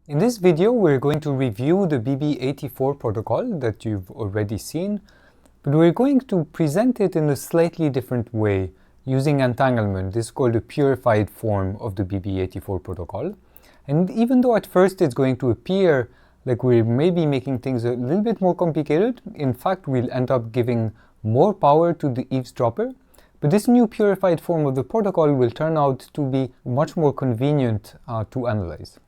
In this video, we're going to review the BB84 protocol that you've already seen, but we're going to present it in a slightly different way using entanglement. This is called a purified form of the BB84 protocol. And even though at first it's going to appear like we're maybe making things a little bit more complicated, in fact, we'll end up giving more power to the eavesdropper. But this new purified form of the protocol will turn out to be much more convenient to analyze.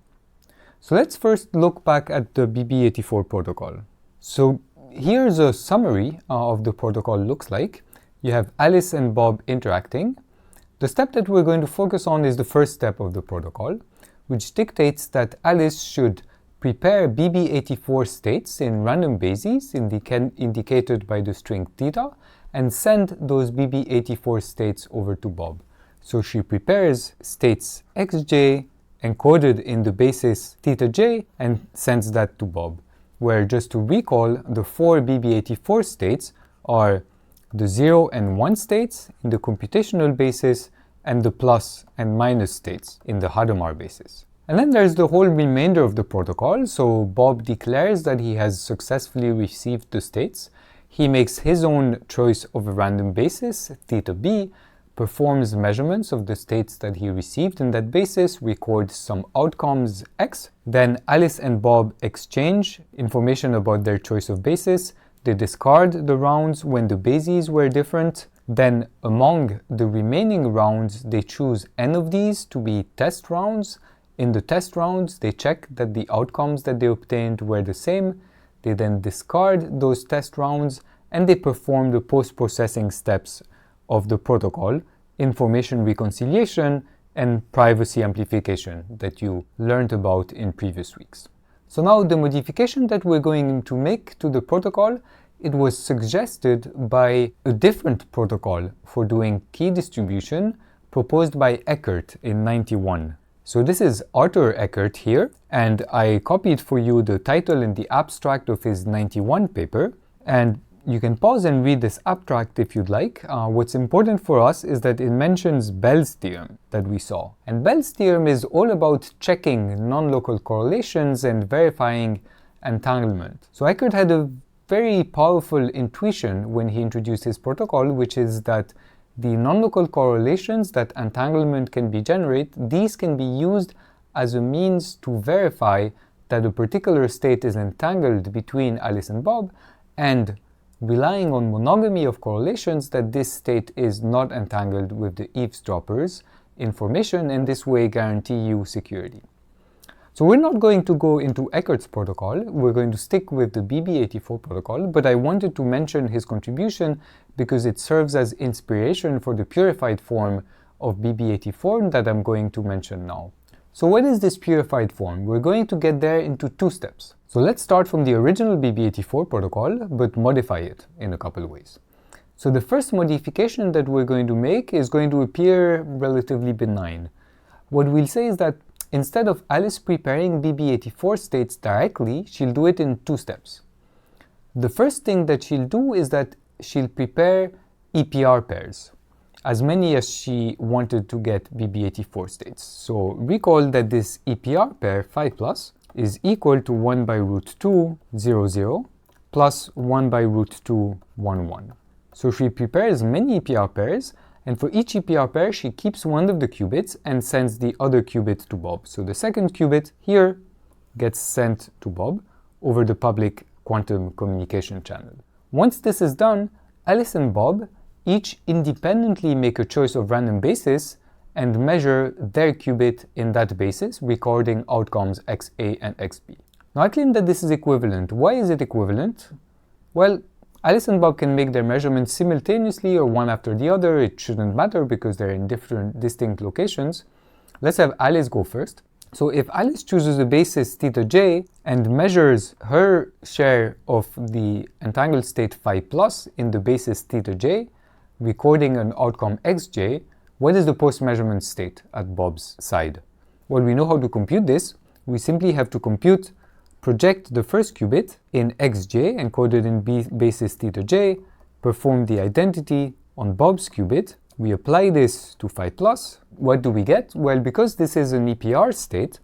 So let's first look back at the BB84 protocol. So here's a summary of the protocol looks like. You have Alice and Bob interacting. The step that we're going to focus on is the first step of the protocol, which dictates that Alice should prepare BB84 states in random bases indicated by the string theta and send those BB84 states over to Bob. So she prepares states xj encoded in the basis theta j and sends that to Bob, where, just to recall, the four BB84 states are the 0 and 1 states in the computational basis and the plus and minus states in the Hadamard basis. And then there's the whole remainder of the protocol. So Bob declares that he has successfully received the states. He makes his own choice of a random basis, theta b, performs measurements of the states that he received in that basis, records some outcomes x. Then Alice and Bob exchange information about their choice of basis. They discard the rounds when the bases were different. Then among the remaining rounds, they choose n of these to be test rounds. In the test rounds, they check that the outcomes that they obtained were the same. They then discard those test rounds and they perform the post-processing steps of the protocol, information reconciliation and privacy amplification that you learned about in previous weeks. So now the modification that we're going to make to the protocol, it was suggested by a different protocol for doing key distribution proposed by Eckert in '91. So this is Arthur Eckert here, and I copied for you the title and the abstract of his '91 paper, and you can pause and read this abstract if you'd like. What's important for us is that it mentions Bell's theorem that we saw. And Bell's theorem is all about checking non-local correlations and verifying entanglement. So Eckert had a very powerful intuition when he introduced his protocol, which is that the non-local correlations that entanglement can be generated, these can be used as a means to verify that a particular state is entangled between Alice and Bob, and relying on monogamy of correlations, that this state is not entangled with the eavesdropper's information, and this way guarantee you security. So we're not going to go into Eckert's protocol, we're going to stick with the BB84 protocol, but I wanted to mention his contribution because it serves as inspiration for the purified form of BB84 that I'm going to mention now. So what is this purified form? We're going to get there into two steps. So let's start from the original BB84 protocol, but modify it in a couple of ways. So the first modification that we're going to make is going to appear relatively benign. What we'll say is that instead of Alice preparing BB84 states directly, she'll do it in two steps. The first thing that she'll do is that she'll prepare EPR pairs, as many as she wanted to get BB84 states. So recall that this EPR pair, phi plus, is equal to 1 by root 2, 0, 0, plus 1 by root 2, 1, 1. So she prepares many EPR pairs, and for each EPR pair, she keeps one of the qubits and sends the other qubit to Bob. So the second qubit here gets sent to Bob over the public quantum communication channel. Once this is done, Alice and Bob each independently make a choice of random basis and measure their qubit in that basis, recording outcomes XA and XB. Now I claim that this is equivalent. Why is it equivalent? Well, Alice and Bob can make their measurements simultaneously or one after the other. It shouldn't matter because they're in different distinct locations. Let's have Alice go first. So if Alice chooses a basis theta j and measures her share of the entangled state phi plus in the basis theta j, recording an outcome xj, what is the post-measurement state at Bob's side? Well, we know how to compute this. We simply have to project the first qubit in xj encoded in basis theta j, perform the identity on Bob's qubit, we apply this to phi plus. What do we get? Well, because this is an EPR state,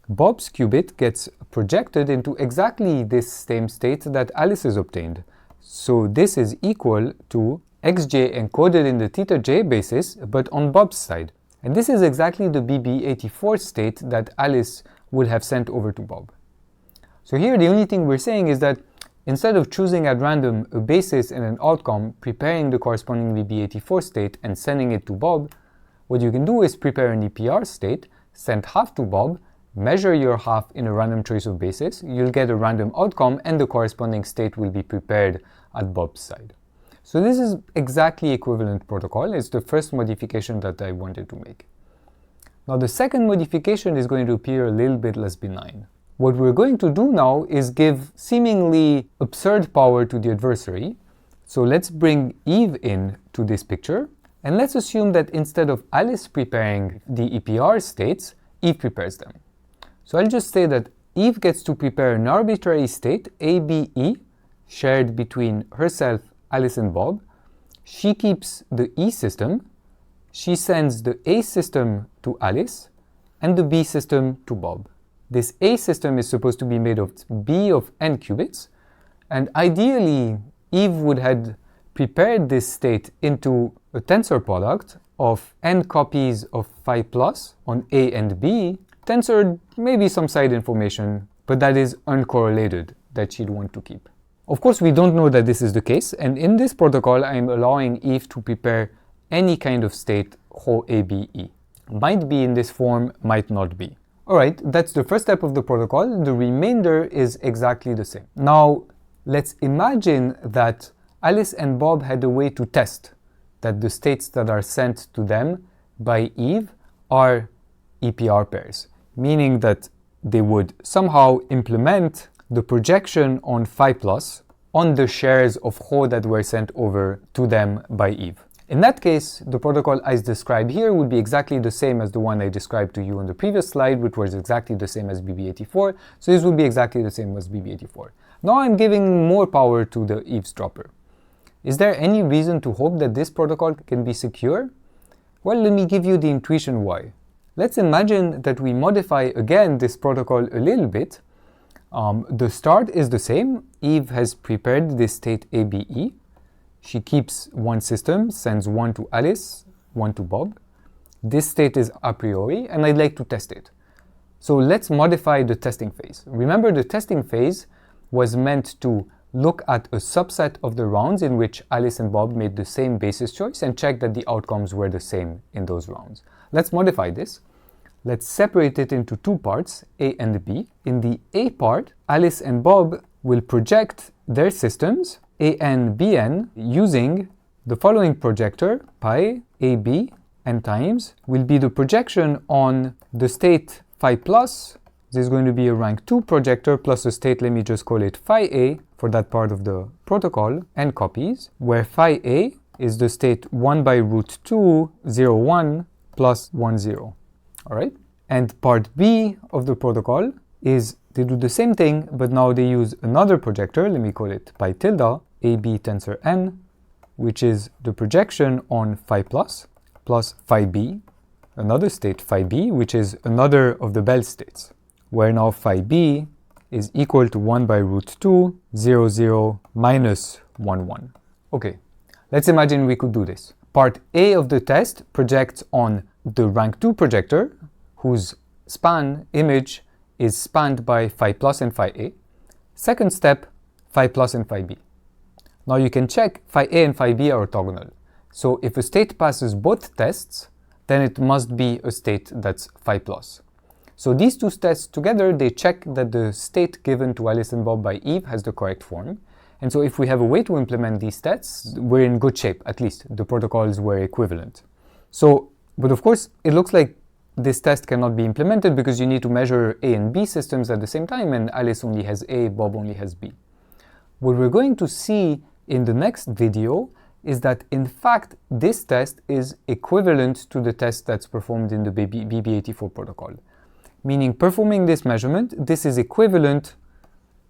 Bob's qubit gets projected into exactly this same state that Alice's obtained. So this is equal to xj encoded in the θj basis, but on Bob's side. And this is exactly the BB84 state that Alice would have sent over to Bob. So here the only thing we're saying is that instead of choosing at random a basis and an outcome, preparing the corresponding BB84 state and sending it to Bob, what you can do is prepare an EPR state, send half to Bob, measure your half in a random choice of basis, you'll get a random outcome, and the corresponding state will be prepared at Bob's side. So this is exactly equivalent protocol. It's the first modification that I wanted to make. Now the second modification is going to appear a little bit less benign. What we're going to do now is give seemingly absurd power to the adversary. So let's bring Eve in to this picture, and let's assume that instead of Alice preparing the EPR states, Eve prepares them. So I'll just say that Eve gets to prepare an arbitrary state, ABE, shared between herself, Alice and Bob. She keeps the E system, she sends the A system to Alice, and the B system to Bob. This A system is supposed to be made of B of n qubits, and ideally Eve would have prepared this state into a tensor product of n copies of phi plus on A and B, tensored maybe some side information, but that is uncorrelated, that she'd want to keep. Of course, we don't know that this is the case, and in this protocol I'm allowing Eve to prepare any kind of state Ho ABE. Might be in this form, might not be. Alright, that's the first step of the protocol. The remainder is exactly the same. Now, let's imagine that Alice and Bob had a way to test that the states that are sent to them by Eve are EPR pairs, meaning that they would somehow implement the projection on phi plus on the shares of Ho that were sent over to them by Eve. In that case, the protocol as described here would be exactly the same as the one I described to you on the previous slide, which was exactly the same as BB84. So this would be exactly the same as BB84. Now I'm giving more power to the eavesdropper. Is there any reason to hope that this protocol can be secure? Well, let me give you the intuition why. Let's imagine that we modify again this protocol a little bit. The start is the same. Eve has prepared this state ABE. She keeps one system, sends one to Alice, one to Bob. This state is a priori, and I'd like to test it. So let's modify the testing phase. Remember, the testing phase was meant to look at a subset of the rounds in which Alice and Bob made the same basis choice and check that the outcomes were the same in those rounds. Let's modify this. Let's separate it into two parts, A and B. In the A part, Alice and Bob will project their systems, AN, BN, using the following projector, pi, AB, n times, will be the projection on the state phi plus. This is going to be a rank 2 projector plus a state, let me just call it phi A for that part of the protocol, n copies, where phi A is the state 1 by root 2, 0, 1 plus 1, 0. Alright? And part B of the protocol is they do the same thing, but now they use another projector, let me call it pi tilde, AB tensor n, which is the projection on phi plus phi B, another state phi B, which is another of the Bell states, where now phi B is equal to 1 by root 2, 0, 0, minus 1, 1. Okay, let's imagine we could do this. Part A of the test projects on the rank 2 projector, whose span image is spanned by phi plus and phi A. Second step, phi plus and phi B. Now you can check phi A and phi B are orthogonal. So if a state passes both tests, then it must be a state that's phi plus. So these two tests together, they check that the state given to Alice and Bob by Eve has the correct form. And so if we have a way to implement these tests, we're in good shape, at least. The protocols were equivalent. So, but of course, it looks like this test cannot be implemented because you need to measure A and B systems at the same time, and Alice only has A, Bob only has B. What we're going to see in the next video is that in fact this test is equivalent to the test that's performed in the BB84 protocol. Meaning performing this measurement, this is equivalent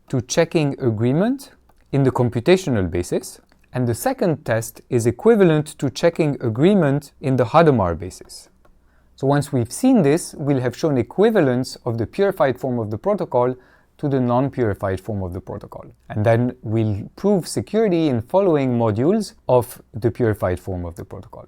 to checking agreement in the computational basis, and the second test is equivalent to checking agreement in the Hadamard basis. So once we've seen this, we'll have shown equivalence of the purified form of the protocol to the non-purified form of the protocol. And then we'll prove security in following modules of the purified form of the protocol.